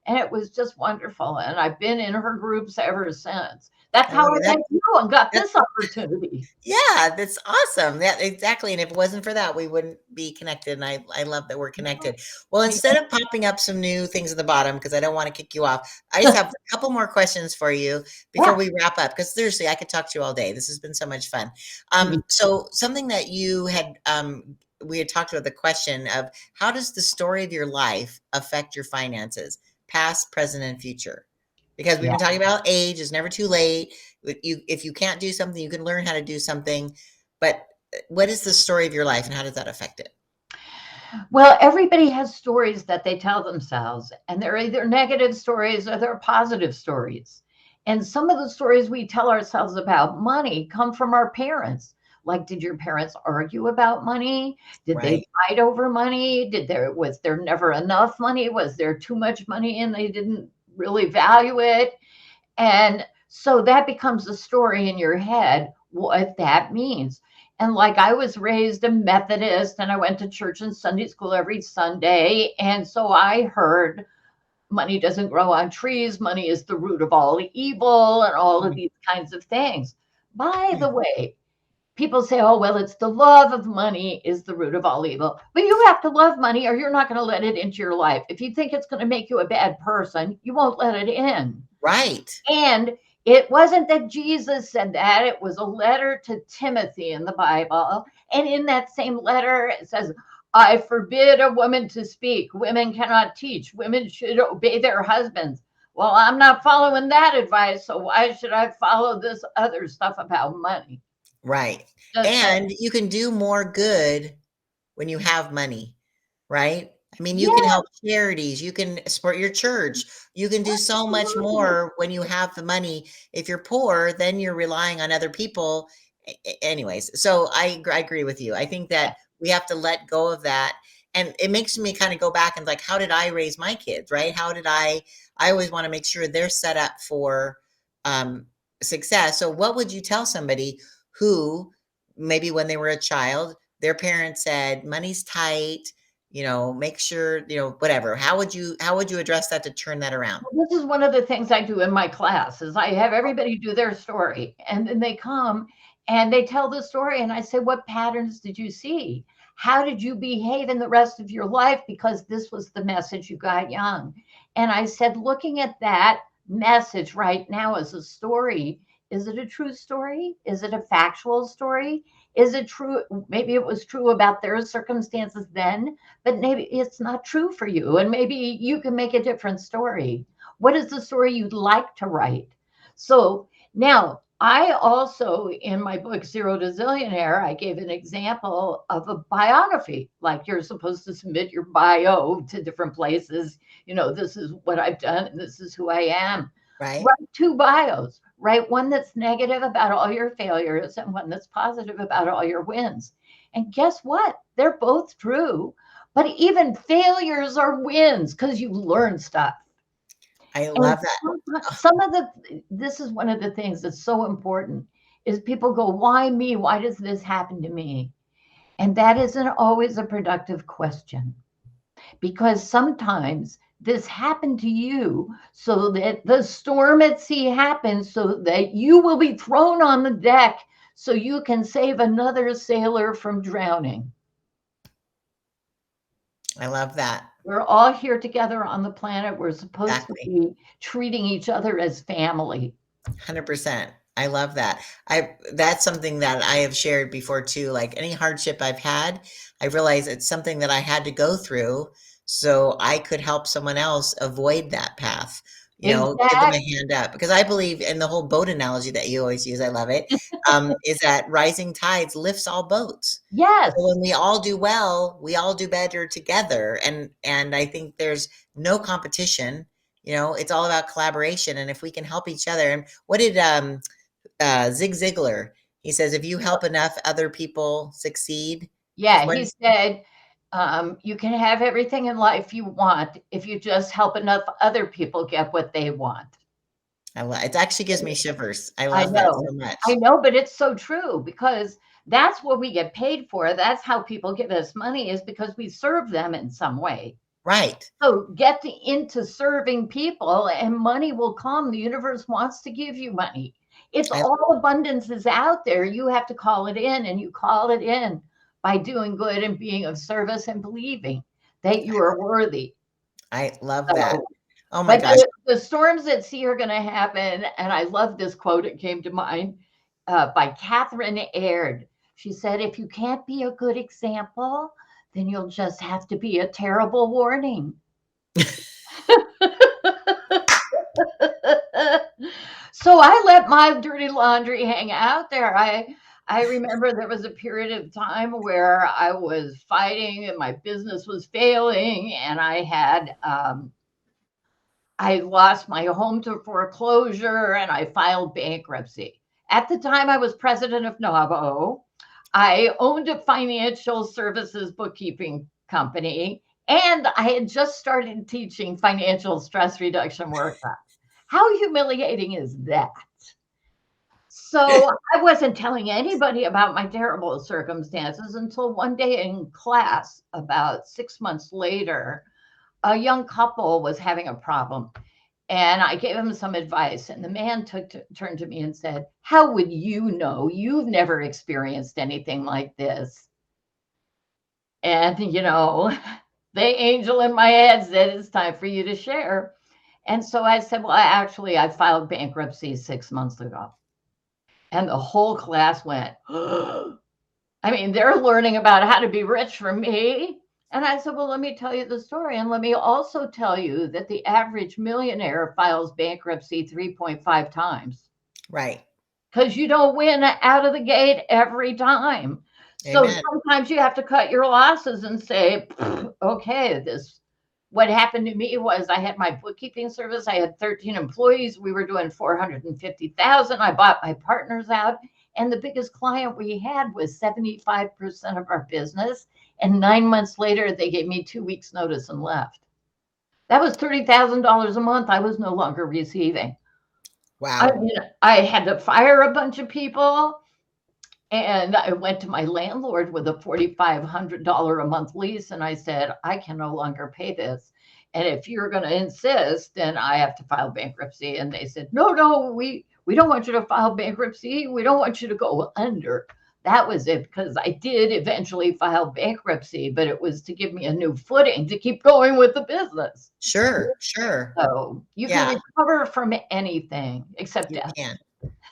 Speaker 2: And it was just wonderful. And I've been in her groups ever since. That's
Speaker 1: I
Speaker 2: how
Speaker 1: love
Speaker 2: I
Speaker 1: it.
Speaker 2: met you and got
Speaker 1: That's
Speaker 2: this opportunity.
Speaker 1: Yeah, that's awesome. Yeah, exactly. And if it wasn't for that, we wouldn't be connected. And I love that we're connected. Well, instead of popping up some new things at the bottom, because I don't want to kick you off, I just have a couple more questions for you before
Speaker 2: Yeah.
Speaker 1: we wrap up. Because seriously, I could talk to you all day. This has been so much fun.
Speaker 2: Me.
Speaker 1: So something that you had we had talked about the question of how does the story of your life affect your finances, past, present, and future? Because we've
Speaker 2: Yeah.
Speaker 1: been talking about age is never too late. If you can't do something, you can learn how to do something. But what is the story of your life and how does that affect it?
Speaker 2: Well, everybody has stories that they tell themselves, and they're either negative stories or they're positive stories. And some of the stories we tell ourselves about money come from our parents. Like, did your parents argue about money? Did they
Speaker 1: Right.
Speaker 2: fight over money? Was there never enough money? Was there too much money and they didn't really value it? And so that becomes a story in your head, what that means. And like I was raised a Methodist and I went to church and Sunday school every Sunday. And so I heard money doesn't grow on trees, money is the root of all evil, and all of
Speaker 1: Mhm.
Speaker 2: these kinds of things. By
Speaker 1: Mm.
Speaker 2: the way, people say, oh, well, it's the love of money is the root of all evil. But you have to love money or you're not going to let it into your life. If you think it's going to make you a bad person, you won't let it in.
Speaker 1: Right.
Speaker 2: And it wasn't that Jesus said that, it was a letter to Timothy in the Bible. And in that same letter, it says, I forbid a woman to speak. Women cannot teach. Women should obey their husbands. Well, I'm not following that advice. So why should I follow this other stuff about money?
Speaker 1: Right.
Speaker 2: Just saying.
Speaker 1: And you can do more good when you have money, right? I mean, you can
Speaker 2: Yeah,
Speaker 1: help charities, you can support your church, you can do so much
Speaker 2: absolutely.
Speaker 1: more when you have the money. If you're poor, then you're relying on other people. Anyways, so I agree with you. I think
Speaker 2: Yeah.
Speaker 1: that we have to let go of that. And it makes me kind of go back and like, how did I raise my kids, right? I always want to make sure they're set up for um, success. So what would you tell somebody who maybe when they were a child, their parents said, money's tight, make sure, whatever. How would you address that to turn that around?
Speaker 2: Well, this is one of the things I do in my class is I have everybody do their story and then they come and they tell the story and I say, what patterns did you see? How did you behave in the rest of your life? Because this was the message you got young. And I said, looking at that message right now as a story, is it a true story? Is it a factual story? Is it true? Maybe it was true about their circumstances then, but maybe it's not true for you. And maybe you can make a different story. What is the story you'd like to write? So now, I also, in my book, Zero to Zillionaire, I gave an example of a biography. Like you're supposed to submit your bio to different places. This is what I've done, and this is who I am.
Speaker 1: Right.
Speaker 2: Write two bios. Write one that's negative about all your failures and one that's positive about all your wins. And guess what? They're both true. But even failures are wins because you learn stuff.
Speaker 1: I
Speaker 2: And
Speaker 1: love that.
Speaker 2: this is one of the things that's so important is people go, why me? Why does this happen to me? And that isn't always a productive question because sometimes this happened to you so that the storm at sea happens so that you will be thrown on the deck so you can save another sailor from drowning.
Speaker 1: I love that.
Speaker 2: We're all here together on the planet. We're supposed to
Speaker 1: Exactly.
Speaker 2: be treating each other as family.
Speaker 1: 100%. I love that. That's something that I have shared before too. Like any hardship I've had, I realize it's something that I had to go through so I could help someone else avoid that path. Give them a
Speaker 2: Exactly.
Speaker 1: hand up because I believe in the whole boat analogy that you always use. I love it. Is that rising tides lifts all boats. So
Speaker 2: Yes.
Speaker 1: when we all do well, we all do better together. And I think there's no competition. It's all about collaboration. And if we can help each other, and what did Zig Ziglar? He says, if you help enough other people succeed,
Speaker 2: Yeah.
Speaker 1: what
Speaker 2: He said, you can have everything in life you want if you just help enough other people get what they want.
Speaker 1: it actually gives me shivers. I
Speaker 2: I
Speaker 1: love that
Speaker 2: know.
Speaker 1: so
Speaker 2: I
Speaker 1: much.
Speaker 2: know, but it's so true because that's what we get paid for. That's how people give us money is because we serve them in some way.
Speaker 1: Right.
Speaker 2: So get into serving people and money will come. The universe wants to give you money. It's
Speaker 1: I
Speaker 2: all abundance is out there. You have to call it in, and you call it in by doing good and being of service and believing that you are worthy.
Speaker 1: I love that.
Speaker 2: So,
Speaker 1: Oh my
Speaker 2: but
Speaker 1: gosh.
Speaker 2: the storms at sea are going to happen. And I love this quote. It came to mind by Catherine Aird. She said, if you can't be a good example, then you'll just have to be a terrible warning. So I let my dirty laundry hang out there. I remember there was a period of time where I was fighting and my business was failing, and I lost my home to foreclosure, and I filed bankruptcy. At the time, I was president of NAVO. I owned a financial services bookkeeping company, and I had just started teaching financial stress reduction workshops. How humiliating is that? So I wasn't telling anybody about my terrible circumstances until one day in class, about 6 months later, a young couple was having a problem. And I gave him some advice. And the man turned to me and said, how would you know? You've never experienced anything like this. And, the angel in my head said, it's time for you to share. And so I said, well, I filed bankruptcy 6 months ago. And the whole class went, I mean, they're learning about how to be rich from me. And I said, well, let me tell you the story. And let me also tell you that the average millionaire files bankruptcy 3.5 times
Speaker 1: Right.
Speaker 2: because you don't win out of the gate every time. So
Speaker 1: Amen.
Speaker 2: sometimes you have to cut your losses and say, okay, what happened to me was I had my bookkeeping service. I had 13 employees. We were doing 450,000. I bought my partners out. And the biggest client we had was 75% of our business. And 9 months later, they gave me 2 weeks notice and left. That was $30,000 a month I was no longer receiving. I
Speaker 1: Wow.
Speaker 2: mean, I had to fire a bunch of people. And I went to my landlord with a $4,500 a month lease. And I said, I can no longer pay this. And if you're going to insist, then I have to file bankruptcy. And they said, no, we don't want you to file bankruptcy. We don't want you to go under. that was it, because I did eventually file bankruptcy, but it was to give me a new footing to keep going with the business.
Speaker 1: Sure, sure.
Speaker 2: So you can
Speaker 1: Yeah,
Speaker 2: recover from anything except
Speaker 1: you
Speaker 2: death.
Speaker 1: can.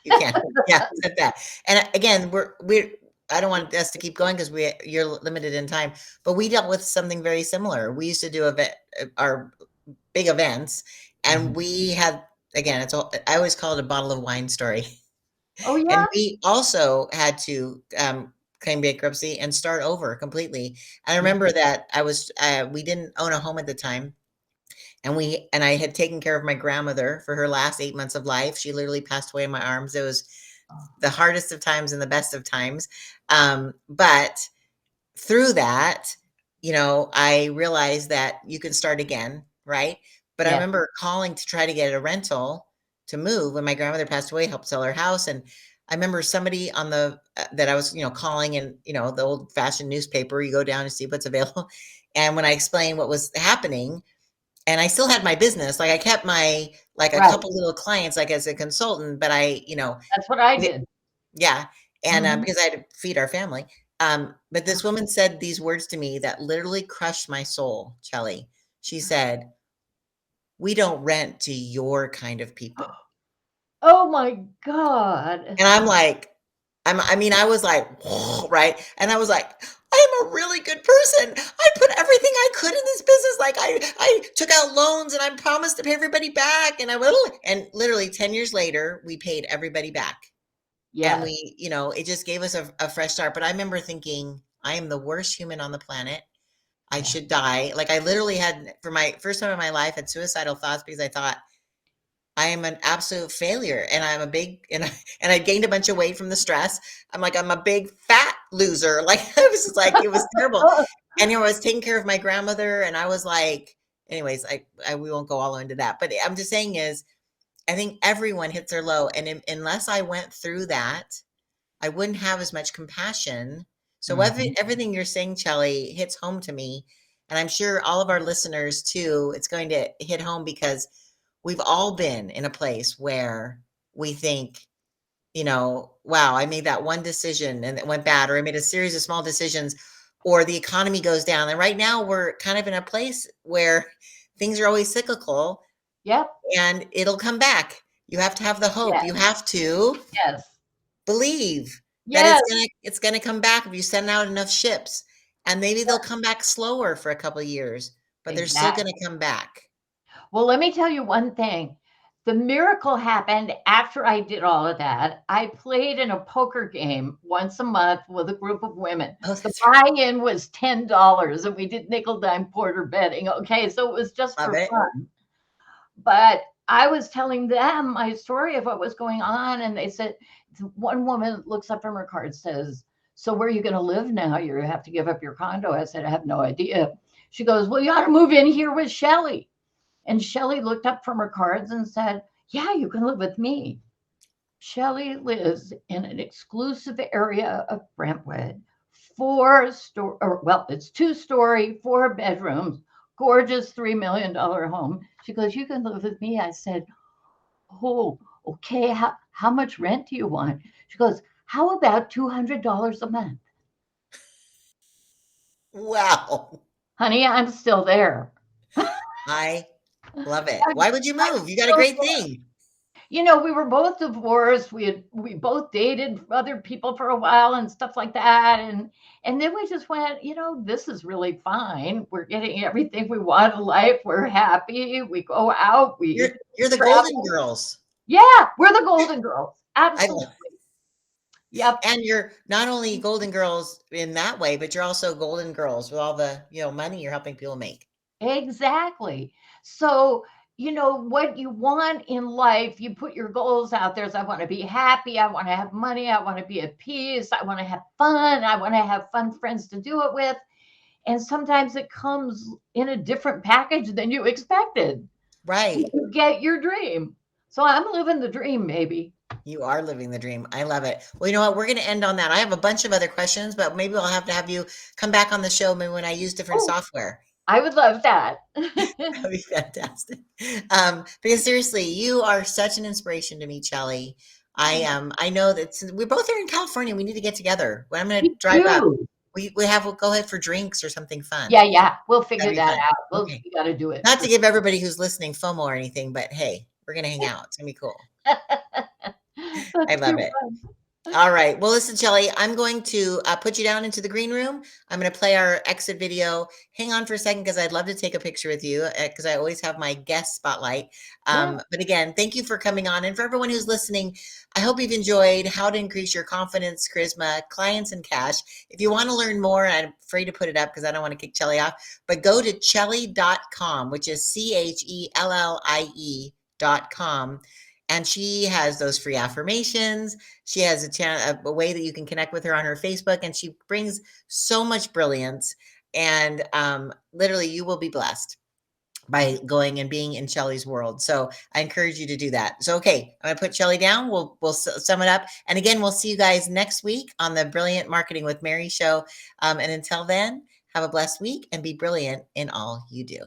Speaker 1: You can. Yeah, said that. And again, we're I don't want us to keep going because you're limited in time, but we dealt with something very similar. We used to do our big events, and
Speaker 2: Mhm.
Speaker 1: we had again, I always call it a bottle of wine story.
Speaker 2: Oh,
Speaker 1: And
Speaker 2: yeah?
Speaker 1: we also had to claim bankruptcy and start over completely. I
Speaker 2: Mhm.
Speaker 1: remember that we didn't own a home at the time, and I had taken care of my grandmother for her last 8 months of life. She literally passed away in my arms. It was the hardest of times and the best of times. But through that, I realized that you can start again, right? But I
Speaker 2: Yeah,
Speaker 1: remember calling to try to get a rental to move when my grandmother passed away, helped sell her house. And I remember somebody on that I was, calling, and, the old fashioned newspaper, you go down and see what's available. And when I explained what was happening, and I still had my business, like I kept like a
Speaker 2: right.
Speaker 1: couple little clients, like as a consultant, but
Speaker 2: That's what I did.
Speaker 1: yeah, and,
Speaker 2: Mhm.
Speaker 1: because I had to feed our family, but this woman said these words to me that literally crushed my soul, Chellie. She said, "We don't rent to your kind of people."
Speaker 2: Oh my God.
Speaker 1: And I'm like, I mean, I was like, right? And I was like, "I'm a really good person. I put everything I could in this business. Like I took out loans and I promised to pay everybody back, and I will." And literally 10 years later, we paid everybody back. And
Speaker 2: Yes.
Speaker 1: it just gave us a fresh start. But I remember thinking, I am the worst human on the planet. I
Speaker 2: Yeah.
Speaker 1: should die. Like I literally had, for my first time in my life, had suicidal thoughts because I thought I am an absolute failure, and I'm a big and I gained a bunch of weight from the stress. I'm a big fat loser. Like I was just like, it was terrible. And I was taking care of my grandmother, and I was like, anyways, I we won't go all into that. But I'm just saying is, I think everyone hits their low, and unless I went through that, I wouldn't have as much compassion. So
Speaker 2: Mhm.
Speaker 1: everything you're saying, Chellie, hits home to me. And I'm sure all of our listeners too, it's going to hit home because we've all been in a place where we think, wow, I made that one decision and it went bad, or I made a series of small decisions, or the economy goes down. And right now we're kind of in a place where things are always cyclical
Speaker 2: Yep.
Speaker 1: and it'll come back. You have to have the hope. You
Speaker 2: Yes.
Speaker 1: have to
Speaker 2: Yes.
Speaker 1: believe that
Speaker 2: Yes.
Speaker 1: it's gonna come back if you send out enough ships, and maybe they'll
Speaker 2: Yes.
Speaker 1: come back slower for a couple of years, but they're still gonna
Speaker 2: Exactly.
Speaker 1: come back.
Speaker 2: Well, let me tell you one thing. The miracle happened after I did all of that. I played in a poker game once a month with a group of women.
Speaker 1: Oh,
Speaker 2: The
Speaker 1: that's right.
Speaker 2: buy-in was $10 and we did nickel dime porter betting. Okay. So it was just
Speaker 1: Love
Speaker 2: for
Speaker 1: it.
Speaker 2: fun. But I was telling them my story of what was going on. And they said, one woman looks up from her card, says, "So where are you going to live now? You have to give up your condo." I said, "I have no idea." She goes, "Well, you ought to move in here with Chellie." And Chellie looked up from her cards and said, "Yeah, you can live with me." Chellie lives in an exclusive area of Brentwood, it's 2-story, 4 bedrooms, gorgeous $3 million home. She goes, "You can live with me." I said, "Oh, okay. How much rent do you want?" She goes, "How about $200 a month?"
Speaker 1: Wow.
Speaker 2: Honey, I'm still there.
Speaker 1: I love it. Why would you
Speaker 2: I'm
Speaker 1: move? You got a
Speaker 2: still
Speaker 1: great thing.
Speaker 2: we were both divorced. We both dated other people for a while and stuff like that. And then we just went, this is really fine. We're getting everything we want in life. We're happy. We go out, we
Speaker 1: You're the Golden
Speaker 2: travel.
Speaker 1: Girls.
Speaker 2: Yeah, we're the Golden Girls.
Speaker 1: I
Speaker 2: Absolutely.
Speaker 1: love
Speaker 2: Yep.
Speaker 1: and you're not only Golden Girls in that way, but you're also Golden Girls with all the, money you're helping people make.
Speaker 2: Exactly. So, what you want in life, you put your goals out there. Is I want to be happy. I want to have money. I want to be at peace. I want to have fun. I want to have fun friends to do it with. And sometimes it comes in a different package than you expected.
Speaker 1: Right.
Speaker 2: You get your dream. So I'm living the dream, maybe.
Speaker 1: You are living the dream. I love it. Well, you know what? We're going to end on that. I have a bunch of other questions, but maybe I'll have to have you come back on the show maybe when I use different
Speaker 2: Oh,
Speaker 1: software.
Speaker 2: I would love that.
Speaker 1: That'd be fantastic. Because seriously, you are such an inspiration to me, Chellie. I know that we both are in California. We need to get together. When I'm going to
Speaker 2: Me
Speaker 1: drive up,
Speaker 2: too.
Speaker 1: we'll go ahead for drinks or something fun.
Speaker 2: Yeah, yeah. We'll
Speaker 1: That'd
Speaker 2: figure
Speaker 1: be
Speaker 2: that
Speaker 1: fun.
Speaker 2: out.
Speaker 1: Okay.
Speaker 2: We got to do it
Speaker 1: Not
Speaker 2: for
Speaker 1: to give everybody who's listening FOMO or anything, but hey, we're going to hang out. It's going to be cool. I
Speaker 2: That's
Speaker 1: love
Speaker 2: too
Speaker 1: it.
Speaker 2: fun.
Speaker 1: All right. Well, listen, Chellie, I'm going to put you down into the green room. I'm going to play our exit video. Hang on for a second because I'd love to take a picture with you because I always have my guest spotlight.
Speaker 2: Yeah.
Speaker 1: But again, thank you for coming on. And for everyone who's listening, I hope you've enjoyed how to increase your confidence, charisma, clients, and cash. If you want to learn more, I'm afraid to put it up because I don't want to kick Chellie off, but go to Chellie.com, which is CHELLIE.com. And she has those free affirmations. She has a channel, a way that you can connect with her on her Facebook, and she brings so much brilliance. And literally, you will be blessed by going and being in Chellee's world. So I encourage you to do that. So okay, I'm gonna put Chellie down. We'll sum it up, and again, we'll see you guys next week on the Brilliant Marketing with Mary show. And until then, have a blessed week and be brilliant in all you do.